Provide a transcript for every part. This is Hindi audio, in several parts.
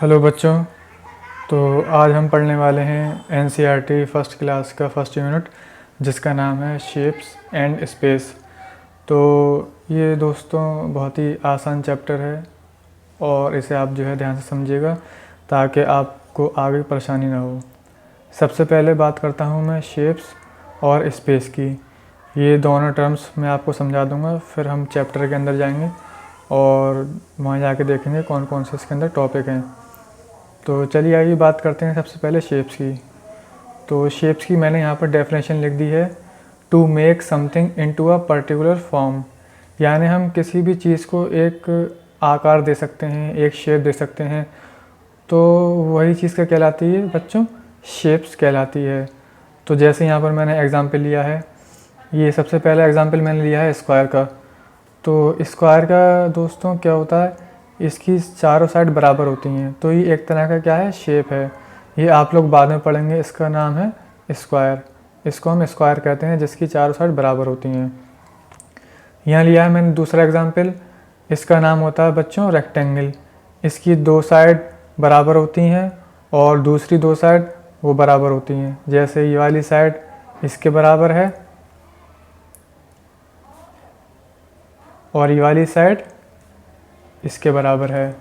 हेलो बच्चों। तो आज हम पढ़ने वाले हैं एनसीईआरटी फर्स्ट क्लास का फर्स्ट यूनिट, जिसका नाम है शेप्स एंड स्पेस। तो ये दोस्तों बहुत ही आसान चैप्टर है और इसे आप जो है ध्यान से समझिएगा ताकि आपको आगे परेशानी ना हो। सबसे पहले बात करता हूँ मैं शेप्स और स्पेस की। ये दोनों टर्म्स मैं आपको समझा दूँगा, फिर हम चैप्टर के अंदर जाएंगे और वहाँ जाके देखेंगे कौन कौन से इसके अंदर टॉपिक हैं। तो चलिए आइए बात करते हैं सबसे पहले शेप्स की। तो शेप्स की मैंने यहाँ पर डेफिनेशन लिख दी है, to make something into a particular form. यानी हम किसी भी चीज़ को एक आकार दे सकते हैं, एक शेप दे सकते हैं, तो वही चीज़ क्या कहलाती है बच्चों? शेप्स कहलाती है। तो जैसे यहाँ पर मैंने एग्ज़ाम्पल लिया है, ये सबसे पहला एग्ज़ाम्पल मैंने लिया है स्क्वायर का। तो स्क्वायर का दोस्तों क्या होता है, इसकी चारों साइड बराबर होती हैं, तो ये एक तरह का क्या है, शेप है। ये आप लोग बाद में पढ़ेंगे, इसका नाम है स्क्वायर। इसको हम स्क्वायर कहते हैं जिसकी चारों साइड बराबर होती हैं। यहाँ लिया है मैंने दूसरा एग्जाम्पल, इसका नाम होता है बच्चों रेक्टेंगल। इसकी दो साइड बराबर होती हैं और दूसरी दो साइड वो बराबर होती हैं। जैसे ये वाली साइड इसके बराबर है और ये वाली साइड इसके बराबर है,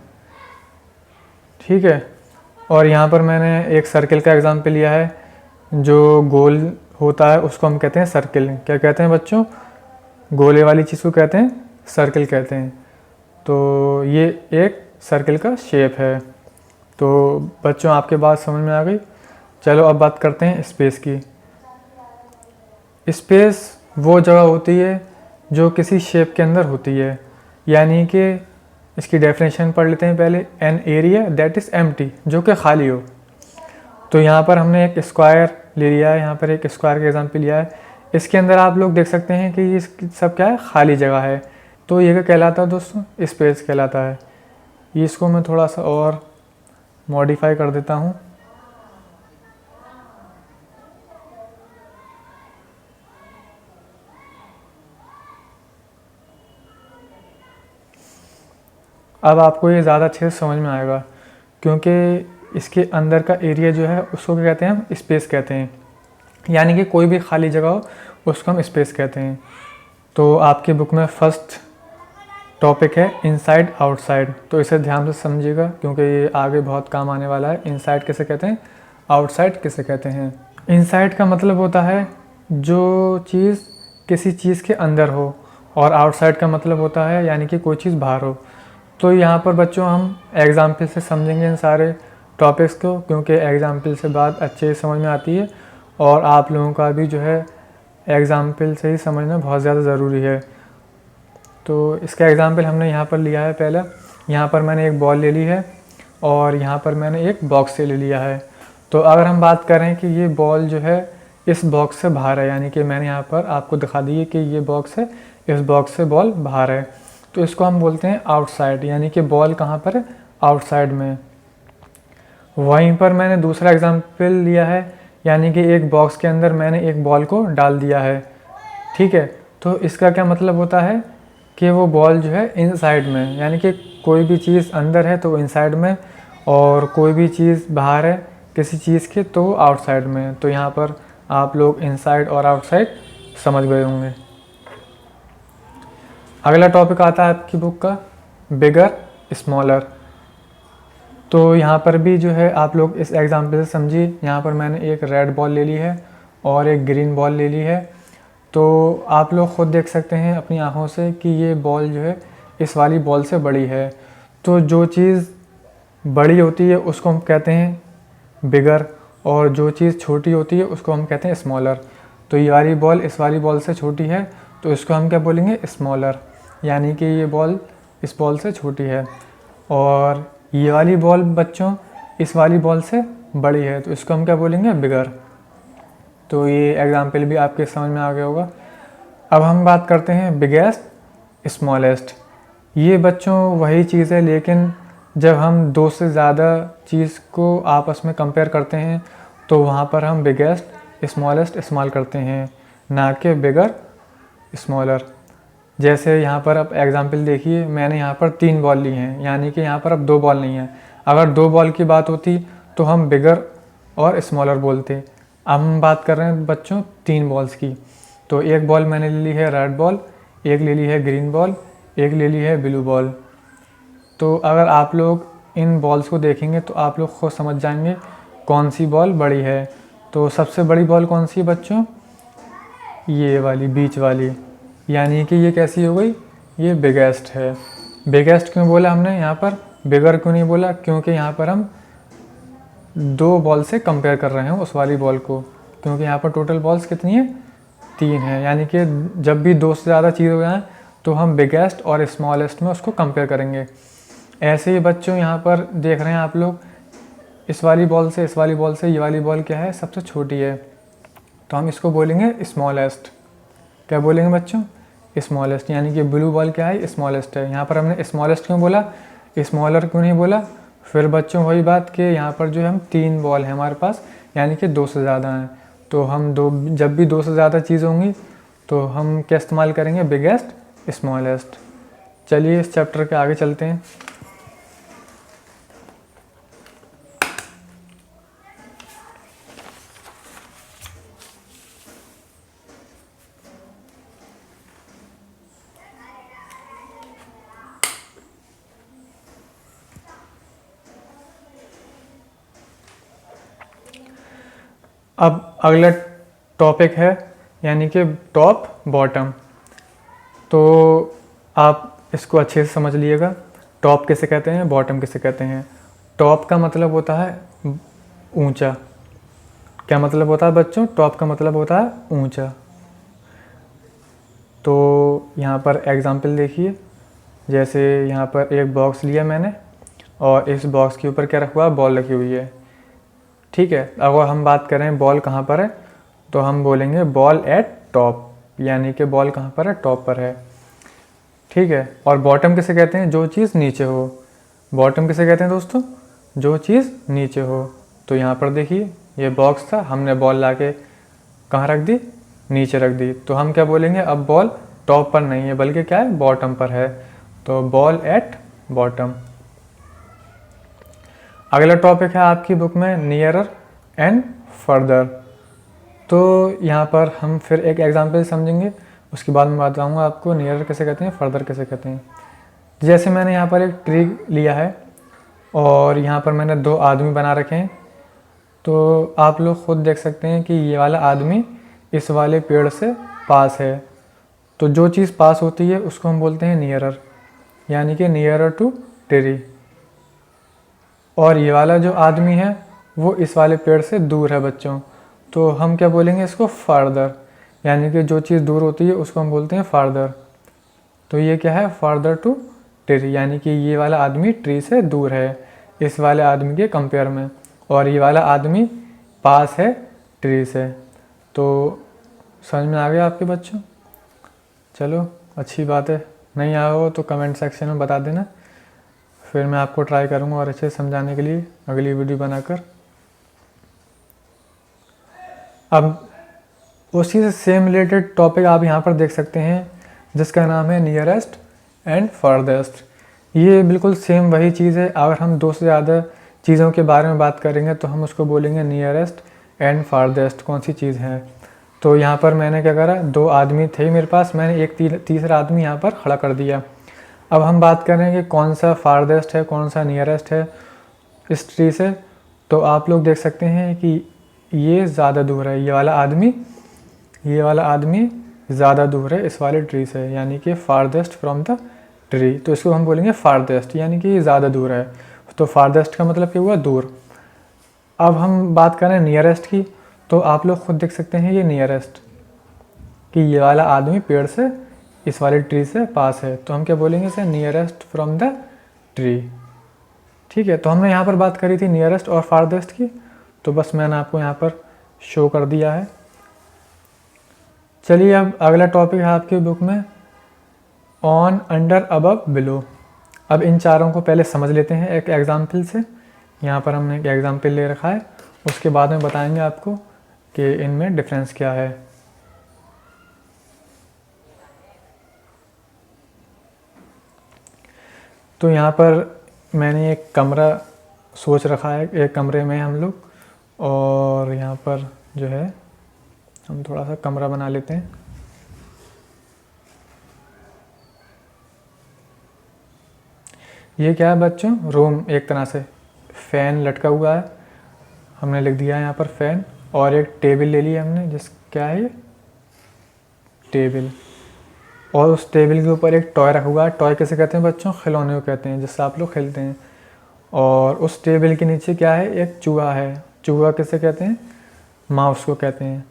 ठीक है। और यहाँ पर मैंने एक सर्किल का एग्जाम्पल लिया है, जो गोल होता है उसको हम कहते हैं सर्किल। क्या कहते हैं बच्चों? गोले वाली चीज़ को कहते हैं सर्किल कहते हैं। तो ये एक सर्किल का शेप है। तो बच्चों आपके बात समझ में आ गई। चलो अब बात करते हैं स्पेस की। स्पेस वो जगह होती है जो किसी शेप के अंदर होती है, यानी कि इसकी डेफिनेशन पढ़ लेते हैं पहले, an area that is empty, जो कि खाली हो। तो यहाँ पर हमने एक स्क्वायर ले लिया है, यहाँ पर एक स्क्वायर का एग्जाम्पल लिया है। इसके अंदर आप लोग देख सकते हैं कि ये सब क्या है, खाली जगह है। तो ये क्या कहलाता है दोस्तों? स्पेस कहलाता है। इसको मैं थोड़ा सा और मॉडिफाई कर देता हूँ। अब आपको ये ज़्यादा अच्छे से समझ में आएगा, क्योंकि इसके अंदर का एरिया जो है उसको क्या कहते हैं, हम स्पेस कहते हैं। यानी कि कोई भी खाली जगह हो उसको हम स्पेस कहते हैं। तो आपकी बुक में फर्स्ट टॉपिक है इनसाइड आउटसाइड, तो इसे ध्यान से समझिएगा क्योंकि ये आगे बहुत काम आने वाला है। इनसाइड किसे कहते हैं, आउटसाइड किसे कहते हैं? इनसाइड का मतलब होता है जो चीज़ किसी चीज़ के अंदर हो, और आउटसाइड का मतलब होता है यानी कि कोई चीज़ बाहर हो। तो यहाँ पर बच्चों हम एग्ज़ाम्पल से समझेंगे इन सारे टॉपिक्स को, क्योंकि एग्ज़ाम्पल से बात अच्छे से समझ में आती है और आप लोगों का भी जो है एग्ज़ाम्पल से ही समझना बहुत ज़्यादा ज़रूरी है। तो इसका एग्ज़ाम्पल हमने यहाँ पर लिया है पहला। यहाँ पर मैंने एक बॉल ले ली है और यहाँ पर मैंने एक बॉक्स से ले लिया है। तो अगर हम बात करें कि ये बॉल जो है इस बॉक्स से बाहर है, यानी कि मैंने यहाँ पर आपको दिखा दी है कि ये बॉक्स है, इस बॉक्स से बॉल बाहर है, तो इसको हम बोलते हैं आउटसाइड, यानी कि बॉल कहाँ पर है, आउटसाइड में। वहीं पर मैंने दूसरा एग्जाम्पल लिया है, यानी कि एक बॉक्स के अंदर मैंने एक बॉल को डाल दिया है, ठीक है। तो इसका क्या मतलब होता है कि वो बॉल जो है इनसाइड में, यानी कि कोई भी चीज़ अंदर है तो इनसाइड में, और कोई भी चीज़ बाहर है किसी चीज़ के तो आउटसाइड में। तो यहाँ पर आप लोग इनसाइड और आउटसाइड समझ गए होंगे। अगला टॉपिक आता है आपकी बुक का बिगर स्मॉलर। तो यहाँ पर भी जो है आप लोग इस एग्जाम्पल से समझिए। यहाँ पर मैंने एक रेड बॉल ले ली है और एक ग्रीन बॉल ले ली है। तो आप लोग ख़ुद देख सकते हैं अपनी आँखों से कि ये बॉल जो है इस वाली बॉल से बड़ी है। तो जो चीज़ बड़ी होती है उसको हम कहते हैं बिगर, और जो चीज़ छोटी होती है उसको हम कहते हैं स्मॉलर। तो ये वाली बॉल इस वाली बॉल से छोटी है तो इसको हम क्या बोलेंगे, स्मॉलर, यानी कि ये बॉल इस बॉल से छोटी है। और ये वाली बॉल बच्चों इस वाली बॉल से बड़ी है तो इसको हम क्या बोलेंगे, बिगर। तो ये एग्जाम्पल भी आपके समझ में आ गया होगा। अब हम बात करते हैं बिगेस्ट स्मॉलेस्ट। ये बच्चों वही चीज़ है, लेकिन जब हम दो से ज़्यादा चीज़ को आपस में कंपेयर करते हैं तो वहाँ पर हम बिगेस्ट स्मॉलेस्ट इस्तेमाल करते हैं, ना कि बिगर स्मॉलर। जैसे यहाँ पर आप एग्जाम्पल देखिए, मैंने यहाँ पर 3 बॉल ली हैं, यानी कि यहाँ पर अब 2 बॉल नहीं है। अगर 2 बॉल की बात होती तो हम बिगर और स्मॉलर बोलते। अब हम बात कर रहे हैं बच्चों 3 बॉल्स की। तो एक बॉल मैंने ले ली है रेड बॉल, एक ले ली है ग्रीन बॉल, एक ले ली है ब्लू बॉल। तो अगर आप लोग इन बॉल्स को देखेंगे तो आप लोग खुद समझ जाएंगे कौन सी बॉल बड़ी है। तो सबसे बड़ी बॉल कौन सी है बच्चों? ये वाली बीच वाली, यानी कि ये कैसी हो गई? ये बिगेस्ट है। बिगेस्ट क्यों बोला हमने यहाँ पर, बिगर क्यों नहीं बोला? क्योंकि यहाँ पर हम 2 बॉल से कंपेयर कर रहे हैं उस वाली बॉल को, क्योंकि यहाँ पर टोटल बॉल्स कितनी है? 3 है। यानी कि जब भी 2 से ज़्यादा चीज़ हो जाए तो हम बिगेस्ट और स्मॉलेस्ट में उसको कंपेयर करेंगे। ऐसे ही बच्चों यहाँ पर देख रहे हैं आप लोग, इस वाली बॉल से ये वाली बॉल क्या है? सबसे छोटी है, तो हम इसको बोलेंगे स्मॉलेस्ट। क्या बोलेंगे बच्चों? स्मॉलेस्ट। यानी कि ब्लू बॉल क्या है? स्मॉलेस्ट है। यहाँ पर हमने स्मॉलेस्ट क्यों बोला, स्मॉलर क्यों नहीं बोला? फिर बच्चों वही बात कि यहाँ पर जो हम 3 बॉल हैं हमारे पास, यानी कि 2 से ज़्यादा हैं, तो हम जब भी 2 से ज़्यादा चीज़ होंगी तो हम क्या इस्तेमाल करेंगे? Biggest, smallest. चलिए इस चैप्टर के आगे चलते हैं। अब अगला टॉपिक है यानी कि टॉप बॉटम। तो आप इसको अच्छे से समझ लीजिएगा, टॉप किसे कहते हैं, बॉटम किसे कहते हैं। टॉप का मतलब होता है ऊंचा। क्या मतलब होता है बच्चों? टॉप का मतलब होता है ऊंचा। तो यहाँ पर एग्जांपल देखिए, जैसे यहाँ पर एक बॉक्स लिया मैंने और इस बॉक्स के ऊपर क्या रखा हुआ है? बॉल रखी हुई है। ठीक है, अगर हम बात करें बॉल कहाँ पर है तो हम बोलेंगे बॉल एट टॉप, यानी कि बॉल कहाँ पर है? टॉप पर है। ठीक है, और बॉटम किसे कहते हैं? जो चीज़ नीचे हो। बॉटम किसे कहते हैं दोस्तों? जो चीज़ नीचे हो। तो यहाँ पर देखिए, ये बॉक्स था, हमने बॉल लाके कहाँ रख दी? नीचे रख दी। तो हम क्या बोलेंगे? अब बॉल टॉप पर नहीं है बल्कि क्या है? बॉटम पर है। तो बॉल एट बॉटम। अगला टॉपिक है आपकी बुक में नियरर एंड फर्दर। तो यहाँ पर हम फिर एक एग्जांपल समझेंगे, उसके बाद मैं बताऊँगा आपको नियरर कैसे कहते हैं, फर्दर कैसे कहते हैं। जैसे मैंने यहाँ पर एक ट्री लिया है और यहाँ पर मैंने 2 आदमी बना रखे हैं। तो आप लोग खुद देख सकते हैं कि ये वाला आदमी इस वाले पेड़ से पास है। तो जो चीज़ पास होती है उसको हम बोलते हैं नियरर, यानी कि नियरर टू ट्री। और ये वाला जो आदमी है वो इस वाले पेड़ से दूर है बच्चों, तो हम क्या बोलेंगे? इसको फार्दर, यानी कि जो चीज़ दूर होती है उसको हम बोलते हैं फार्दर। तो ये क्या है? फार्दर टू ट्री, यानी कि ये वाला आदमी ट्री से दूर है इस वाले आदमी के कंपेयर में, और ये वाला आदमी पास है ट्री से। तो समझ में आ गया आपके बच्चों? चलो अच्छी बात है, नहीं आया हो तो कमेंट सेक्शन में बता देना, फिर मैं आपको ट्राई करूँगा और अच्छे से समझाने के लिए अगली वीडियो बनाकर। अब उसी से सेम रिलेटेड टॉपिक आप यहाँ पर देख सकते हैं जिसका नाम है नियरेस्ट एंड फर्देस्ट। ये बिल्कुल सेम वही चीज़ है। अगर हम 2 से ज़्यादा चीज़ों के बारे में बात करेंगे तो हम उसको बोलेंगे नियरेस्ट एंड फारदेस्ट कौन सी चीज़ है। तो यहाँ पर मैंने क्या करा, 2 आदमी थे मेरे पास, मैंने एक तीसरा आदमी यहाँ पर खड़ा कर दिया। अब हम बात करें कि कौन सा फारदेस्ट है, कौन सा नियरेस्ट है इस ट्री से। तो आप लोग देख सकते हैं कि ये ज़्यादा दूर है, ये वाला आदमी ज़्यादा दूर है इस वाले ट्री से, यानी कि फारदेस्ट फ्रॉम द ट्री। तो इसको हम बोलेंगे फारदेस्ट, यानी कि ज़्यादा दूर है। तो फारदेस्ट का मतलब क्या हुआ? दूर। अब हम बात करें नियरेस्ट की, तो आप लोग खुद देख सकते हैं ये नियरेस्ट, कि ये वाला आदमी पेड़ से इस वाले ट्री से पास है, तो हम क्या बोलेंगे इसे? Nearest from the tree. ठीक है, तो हमने यहाँ पर बात करी थी नियरेस्ट और फारदेस्ट की, तो बस मैंने आपको यहाँ पर शो कर दिया है। चलिए अब अगला टॉपिक है आपकी बुक में ऑन, अंडर, अबव, बिलो। अब इन चारों को पहले समझ लेते हैं एक एग्जाम्पल से। यहाँ पर हमने एक एग्जाम्पल ले रखा है, उसके बाद में बताएंगे आपको कि इनमें डिफरेंस क्या है। तो यहाँ पर मैंने एक कमरा सोच रखा है, एक कमरे में हम लोग, और यहाँ पर जो है हम थोड़ा सा कमरा बना लेते हैं। ये क्या है बच्चों, रूम एक तरह से, फ़ैन लटका हुआ है, हमने लिख दिया है यहाँ पर फ़ैन, और एक टेबल ले लिया हमने, जिस क्या है ये टेबल, और उस टेबल के ऊपर एक टॉय रखा हुआ है। टॉय कैसे कहते हैं बच्चों, खिलौने को कहते हैं, जिससे आप लोग खेलते हैं। और उस टेबल के नीचे क्या है, एक चूहा है। चूहा कैसे कहते हैं, माउस को कहते हैं।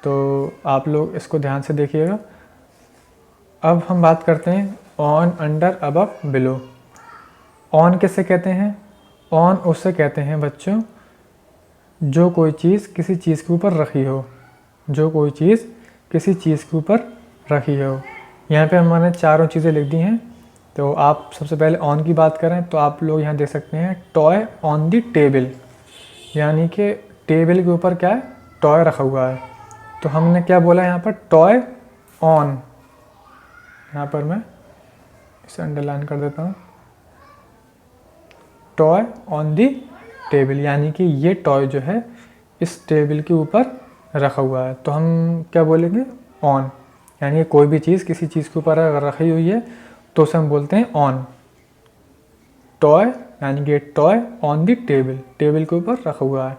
तो आप लोग इसको ध्यान से देखिएगा। अब हम बात करते हैं on, under, above, below. On किसे कहते हैं, ऑन उसे कहते हैं बच्चों जो कोई चीज़ किसी चीज़ के ऊपर रखी हो, जो कोई चीज़ किसी चीज़ के ऊपर रखी हो। यहाँ पे हमने चारों चीज़ें लिख दी हैं। तो आप सबसे पहले ऑन की बात करें तो आप लोग यहाँ देख सकते हैं टॉय ऑन दी टेबल, यानी कि टेबल के ऊपर क्या है, टॉय रखा हुआ है। तो हमने क्या बोला यहाँ पर, टॉय ऑन, यहाँ पर मैं इसे अंडरलाइन कर देता हूँ, टॉय ऑन दी टेबल, यानी कि ये टॉय जो है इस टेबल के ऊपर रखा हुआ है। तो हम क्या बोलेंगे, ऑन, यानी कोई भी चीज़ किसी चीज़ के ऊपर अगर रखी हुई है तो उसे हम बोलते हैं ऑन। टॉय यानी कि toy on the table, table के ऊपर रखा हुआ है।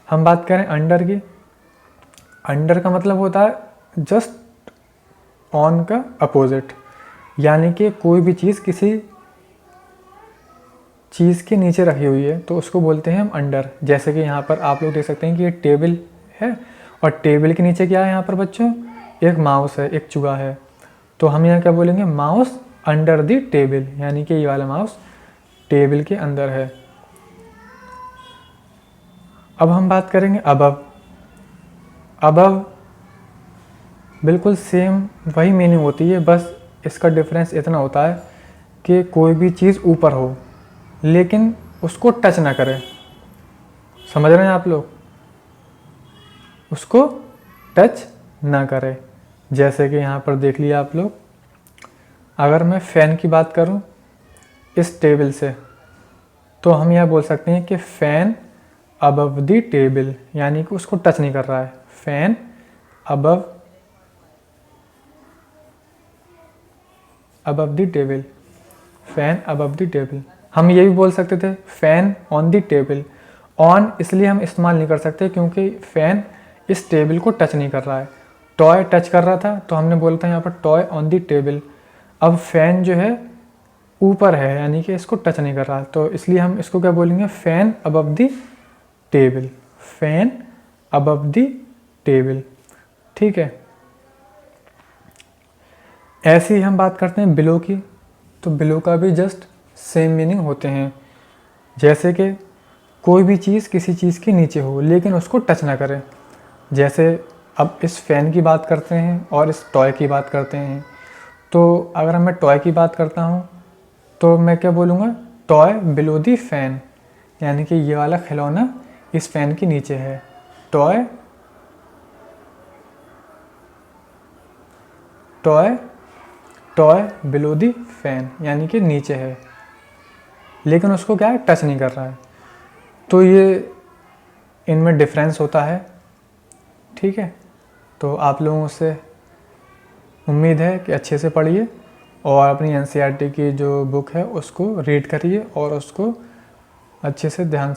हम बात करें अंडर की, अंडर का मतलब होता है जस्ट ऑन का अपोजिट, यानी कि कोई भी चीज़ किसी चीज़ के नीचे रखी हुई है तो उसको बोलते हैं हम अंडर। जैसे कि यहाँ पर आप लोग देख सकते हैं कि ये टेबल है और टेबल के नीचे क्या है यहाँ पर बच्चों, एक माउस है, एक चूहा है। तो हम यहाँ क्या बोलेंगे, माउस अंडर दी टेबल, यानी कि ये वाला माउस टेबल के अंदर है। अब हम बात करेंगे अबव। अबव बिल्कुल सेम वही मीनिंग होती है, बस इसका डिफरेंस इतना होता है कि कोई भी चीज़ ऊपर हो लेकिन उसको टच ना करे। समझ रहे हैं आप लोग, उसको टच ना करे। जैसे कि यहाँ पर देख लिया आप लोग, अगर मैं फ़ैन की बात करूँ इस टेबल से, तो हम यह बोल सकते हैं कि फ़ैन अबव दी टेबल, यानी कि उसको टच नहीं कर रहा है। फ़ैन अबव दी टेबल, फ़ैन अबव दी टेबल। हम ये भी बोल सकते थे fan on the table. On इसलिए हम इस्तेमाल नहीं कर सकते क्योंकि फ़ैन इस टेबल को टच नहीं कर रहा है। टॉय टच कर रहा था तो हमने बोलता है यहाँ per toy on the table. अब फ़ैन जो है ऊपर है, यानी कि इसको टच नहीं कर रहा, तो इसलिए हम इसको क्या बोलेंगे, फ़ैन अबव दी टेबल, फ़ैन अबव दी टेबल। ठीक है। ऐसे ही हम बात करते हैं बिलो की, तो बिलो का भी जस्ट सेम मीनिंग होते हैं। जैसे कि कोई भी चीज़ किसी चीज़ के नीचे हो लेकिन उसको टच ना करे। जैसे अब इस फ़ैन की बात करते हैं और इस टॉय की बात करते हैं। तो अगर मैं टॉय की बात करता हूँ तो मैं क्या बोलूँगा, टॉय बिलो दी फ़ैन, यानी कि ये वाला खिलौना इस फ़ैन के नीचे है। टॉय बिलो दी फ़ैन, यानी कि नीचे है लेकिन उसको क्या है, टच नहीं कर रहा है। तो ये इनमें डिफरेंस होता है। ठीक है। तो आप लोगों से उम्मीद है कि अच्छे से पढ़िए और अपनी एनसीईआरटी की जो बुक है उसको रीड करिए और उसको अच्छे से ध्यान